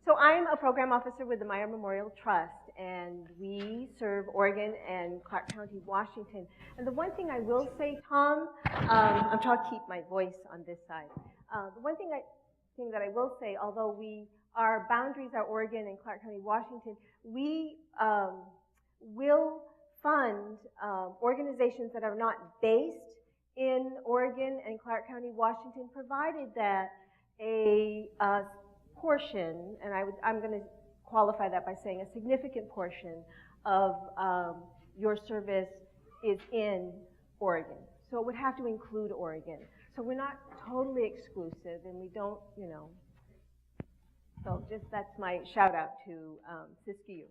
So I'm a program officer with the Meyer Memorial Trust, and we serve Oregon and Clark County, Washington. And the one thing I will say, Tom, I'm trying to keep my voice on this side. The one thing that I will say, although our boundaries are Oregon and Clark County, Washington, we will fund organizations that are not based in Oregon and Clark County, Washington, provided that a portion, and I'm going to qualify that by saying a significant portion of your service is in Oregon. So it would have to include Oregon. So we're not totally exclusive, and we don't, so just that's my shout out to Siskiyou.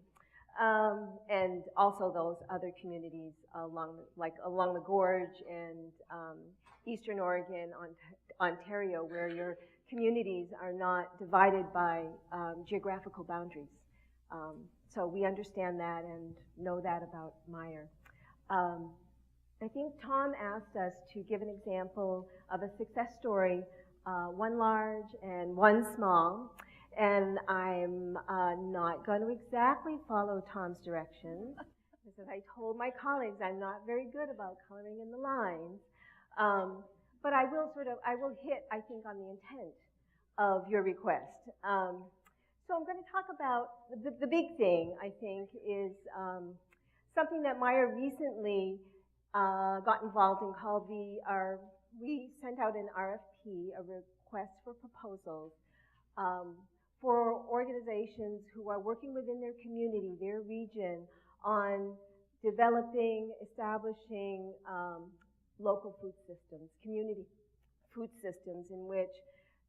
And also those other communities along the gorge and Eastern Oregon, Ontario, where your communities are not divided by geographical boundaries. So we understand that and know that about Meyer. I think Tom asked us to give an example of a success story, one large and one small. And I'm not going to exactly follow Tom's directions, because I told my colleagues I'm not very good about coloring in the lines. But I will hit, I think, on the intent of your request. So I'm going to talk about the big thing, I think, is something that Meyer recently got involved in called we sent out an RFP, a request for proposals, for organizations who are working within their community, their region, on developing, establishing local food systems, community food systems in which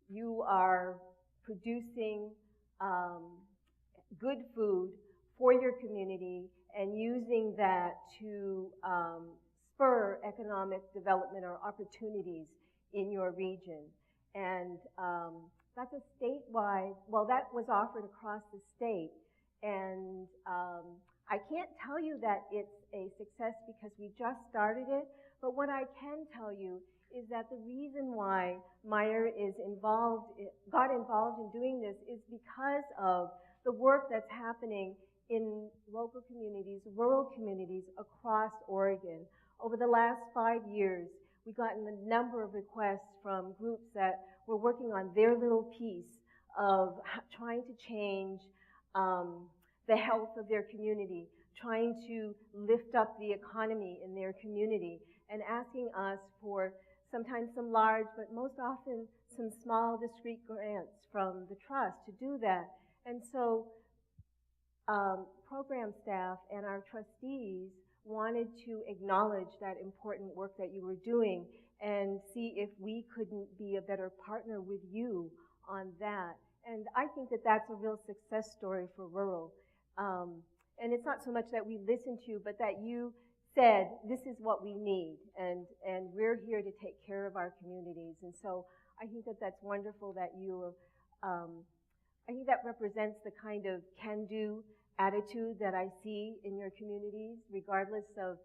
you are producing good food for your community and using that to spur economic development or opportunities in your region. And that's a statewide, well, that was offered across the state. And I can't tell you that it's a success because we just started it, but what I can tell you is that the reason why Meyer got involved in doing this is because of the work that's happening in local communities, rural communities across Oregon. Over the last 5 years, we've gotten a number of requests from groups that were working on their little piece of trying to change the health of their community, trying to lift up the economy in their community, and asking us for sometimes some large, but most often some small, discrete grants from the trust to do that. And so program staff and our trustees wanted to acknowledge that important work that you were doing and see if we couldn't be a better partner with you on that. And I think that that's a real success story for rural. And it's not so much that we listened to you, but that you said, this is what we need, and we're here to take care of our communities. And so I think that that's wonderful that I think that represents the kind of can-do attitude that I see in your communities, regardless of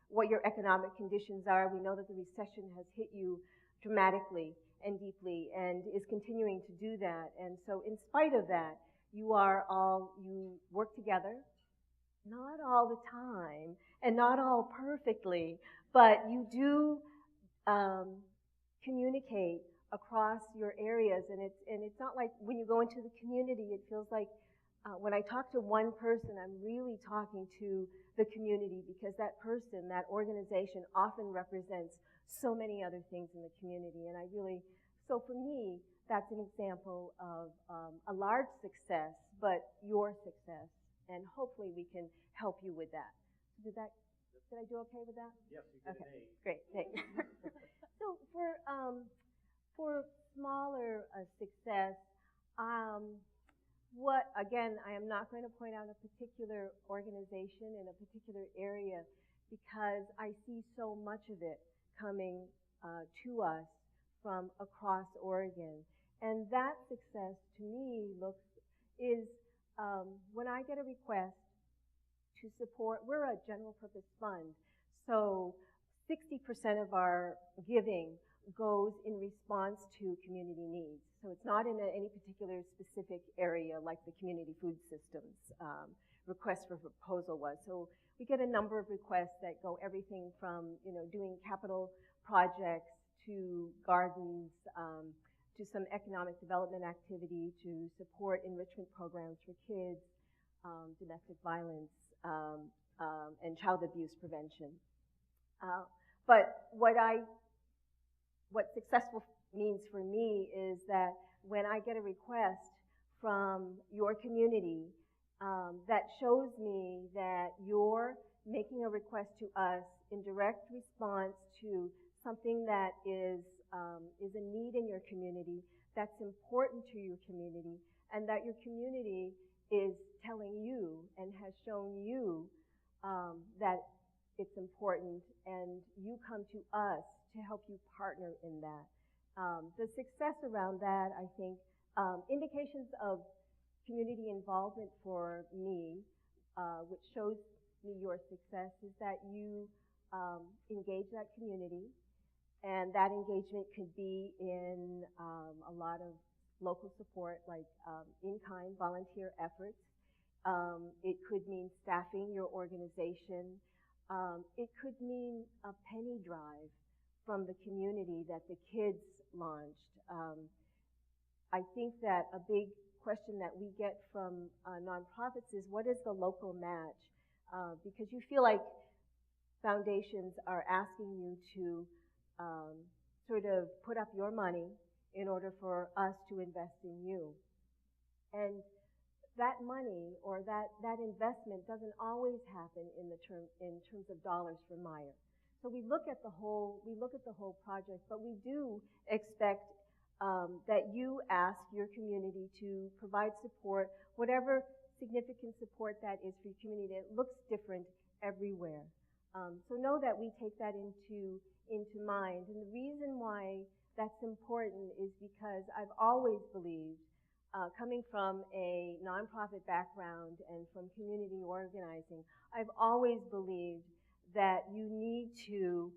what your economic conditions are. We know that the recession has hit you dramatically and deeply and is continuing to do that. And so in spite of that, you work together, not all the time and not all perfectly, but you do communicate across your areas. And it's not like when you go into the community, it feels like when I talk to one person, I'm really talking to the community, because that person, that organization often represents so many other things in the community. And so for me, that's an example of a large success, but your success. And hopefully we can help you with that. Did I do okay with that? Yes, you did. Okay, great, thanks. So for smaller success, again, I am not going to point out a particular organization in a particular area, because I see so much of it coming to us from across Oregon. And that success, to me, is when I get a request to support, we're a general purpose fund, so 60% of our giving goes in response to community needs. So it's not in any particular specific area like the community food systems request for proposal was. So we get a number of requests that go everything from, doing capital projects to gardens, to some economic development activity, to support enrichment programs for kids, domestic violence, and child abuse prevention. But what successful means for me is that when I get a request from your community that shows me that you're making a request to us in direct response to something that is a need in your community, that's important to your community, and that your community is telling you and has shown you that it's important, and you come to us to help you partner in that. The success around that, I think, indications of community involvement for me, which shows me your success, is that you engage that community, and that engagement could be in a lot of local support, like in-kind volunteer efforts. It could mean staffing your organization. It could mean a penny drive from the community that the kids launched. I think that a big question that we get from nonprofits is, what is the local match? Because you feel like foundations are asking you to sort of put up your money in order for us to invest in you. And that money or that investment doesn't always happen in terms of dollars for Meijer. So we look at the whole project, but we do expect that you ask your community to provide support, whatever significant support that is for your community. It looks different everywhere. So know that we take that into mind. And the reason why that's important is because I've always believed, coming from a nonprofit background and from community organizing, I've always believed that you need to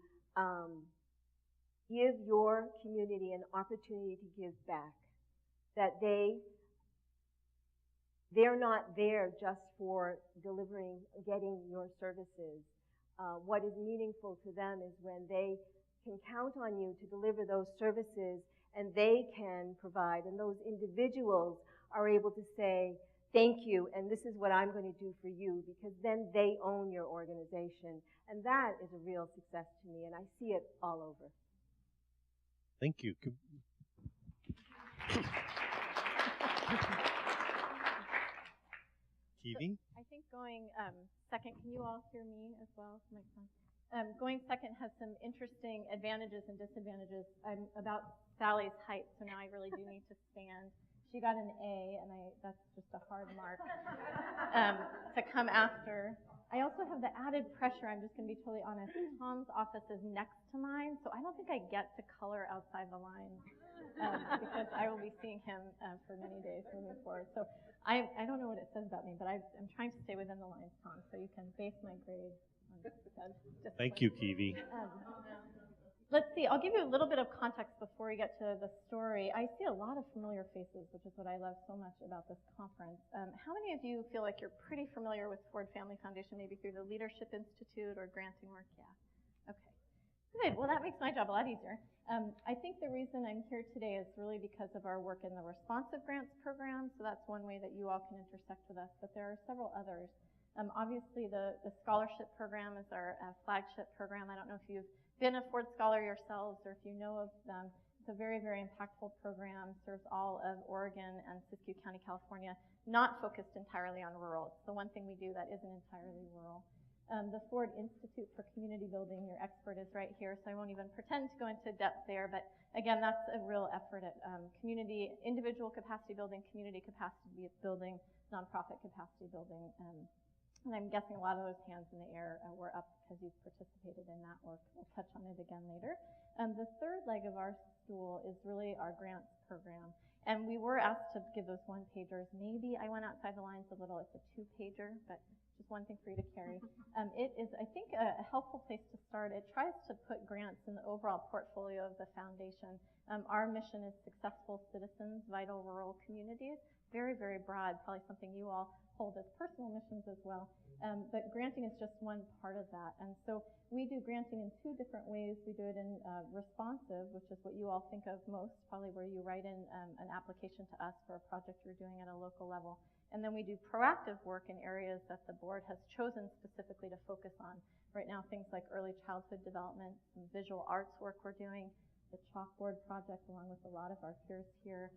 give your community an opportunity to give back. That they're not there just for getting your services. What is meaningful to them is when they can count on you to deliver those services, and they can provide, and those individuals are able to say, thank you, and this is what I'm going to do for you, because then they own your organization. And that is a real success to me, and I see it all over. Thank you. TV? So I think going second, can you all hear me as well? Going second has some interesting advantages and disadvantages. I'm about Sally's height, so now I really do need to stand. She got an A, and that's just a hard mark to come after. I also have the added pressure, I'm just going to be totally honest. Tom's office is next to mine, so I don't think I get to color outside the lines because I will be seeing him for many days moving forward. So I don't know what it says about me, but I'm trying to stay within the lines, Tom, so you can base my grade on that. Thank you, Kiwi. Let's see, I'll give you a little bit of context before we get to the story. I see a lot of familiar faces, which is what I love so much about this conference. How many of you feel like you're pretty familiar with Ford Family Foundation, maybe through the Leadership Institute or granting work? Yeah. Okay. Good. Well, that makes my job a lot easier. I think the reason I'm here today is really because of our work in the Responsive Grants program, so that's one way that you all can intersect with us, but there are several others. Obviously, the scholarship program is our flagship program. I don't know if you've been a Ford Scholar yourselves or if you know of them. It's a very, very impactful program, serves all of Oregon and Siskiyou County, California, not focused entirely on rural. It's the one thing we do that isn't entirely rural. The Ford Institute for Community Building, your expert is right here, so I won't even pretend to go into depth there, but again, that's a real effort at individual capacity building, community capacity building, nonprofit capacity building. And I'm guessing a lot of those hands in the air were up because you've participated in that work. We'll touch on it again later. The third leg of our stool is really our grants program. And we were asked to give those one-pagers. Maybe I went outside the lines a little. It's a two-pager, but just one thing for you to carry. It is, I think, a helpful place to start. It tries to put grants in the overall portfolio of the foundation. Our mission is successful citizens, vital rural communities. Very, very broad, probably something you all hold as personal missions as well. But granting is just one part of that. And so we do granting in two different ways. We do it in responsive, which is what you all think of most, probably where you write in an application to us for a project you're doing at a local level. And then we do proactive work in areas that the board has chosen specifically to focus on. Right now, things like early childhood development, some visual arts work we're doing, the Chalkboard project along with a lot of our peers here,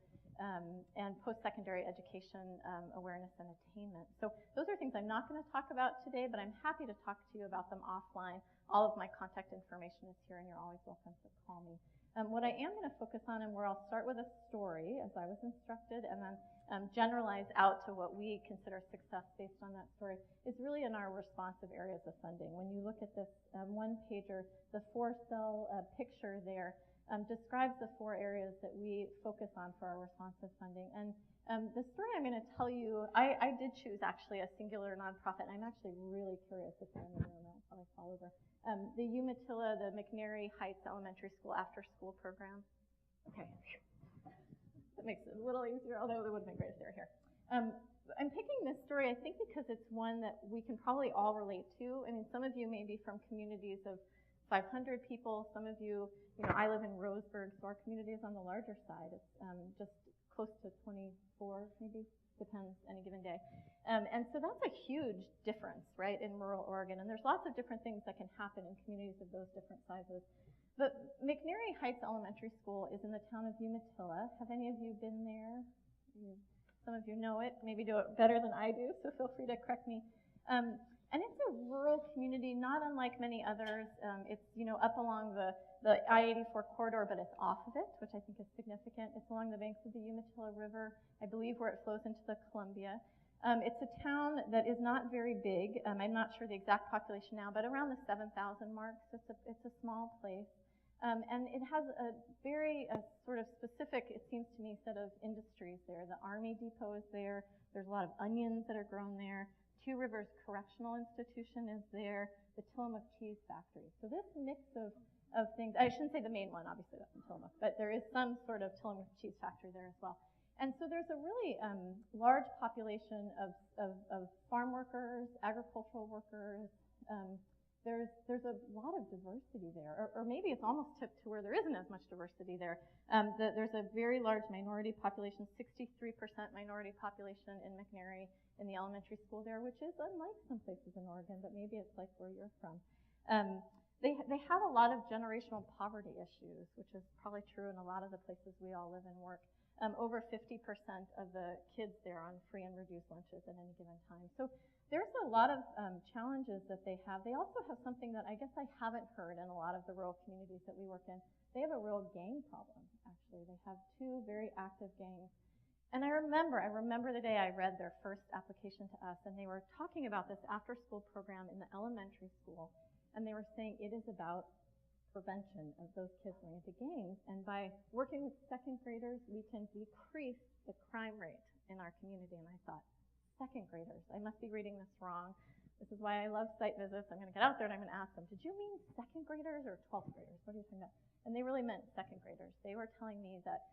and post-secondary education awareness and attainment. So those are things I'm not going to talk about today, but I'm happy to talk to you about them offline. All of my contact information is here, and you're always welcome to call me. What I am going to focus on, and where I'll start with a story, as I was instructed, and then generalize out to what we consider success based on that story, is really in our responsive areas of funding. When you look at this one-pager, the 4-cell picture there describes the 4 areas that we focus on for our responsive funding. And the story I'm going to tell you, I did choose actually a singular nonprofit, and I'm actually really curious if you're in the room, I'll probably fall over. The Umatilla, the McNary Heights Elementary School after-school program. Okay. That makes it a little easier, although it would have been great if they were here. I'm picking this story, I think, because it's one that we can probably all relate to. I mean, some of you may be from communities of 500 people. Some of you, I live in Roseburg, so our community is on the larger side. It's just close to 24, maybe, depends any given day. And so that's a huge difference, right, in rural Oregon. And there's lots of different things that can happen in communities of those different sizes. But McNary Heights Elementary School is in the town of Umatilla. Have any of you been there? Some of you know it, maybe do it better than I do, so feel free to correct me. And it's a rural community, not unlike many others. It's, up along the I-84 corridor, but it's off of it, which I think is significant. It's along the banks of the Umatilla River, I believe, where it flows into the Columbia. It's a town that is not very big. I'm not sure the exact population now, but around the 7,000 mark, so it's a small place. And it has a very sort of specific, it seems to me, set of industries there. The Army Depot is there. There's a lot of onions that are grown there. Two Rivers Correctional Institution is there. The Tillamook Cheese Factory. So this mix of things, I shouldn't say the main one, obviously that's in Tillamook, but there is some sort of Tillamook Cheese Factory there as well. And so there's a really large population of farm workers, agricultural workers. There's a lot of diversity there, or maybe it's almost tipped to where there isn't as much diversity there. There's a very large minority population, 63% minority population in McNary in the elementary school there, which is unlike some places in Oregon, but maybe it's like where you're from. They have a lot of generational poverty issues, which is probably true in a lot of the places we all live and work. Over 50% of the kids there are on free and reduced lunches at any given time. So there's a lot of challenges that they have. They also have something that I guess I haven't heard in a lot of the rural communities that we work in. They have a real gang problem, actually. They have 2 very active gangs. And I remember the day I read their first application to us, and they were talking about this after-school program in the elementary school, and they were saying it is about prevention of those kids going into gangs, and by working with second graders, we can decrease the crime rate in our community. And I thought, second graders, I must be reading this wrong. This is why I love site visits. I'm going to get out there and I'm going to ask them, did you mean second graders or 12th graders? What do you think about? And they really meant second graders. They were telling me that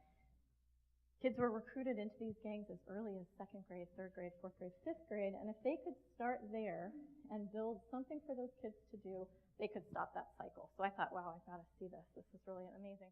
kids were recruited into these gangs as early as 2nd grade, 3rd grade, 4th grade, 5th grade, and if they could start there and build something for those kids to do, they could stop that cycle. So I thought, wow, I've got to see this. This is really amazing.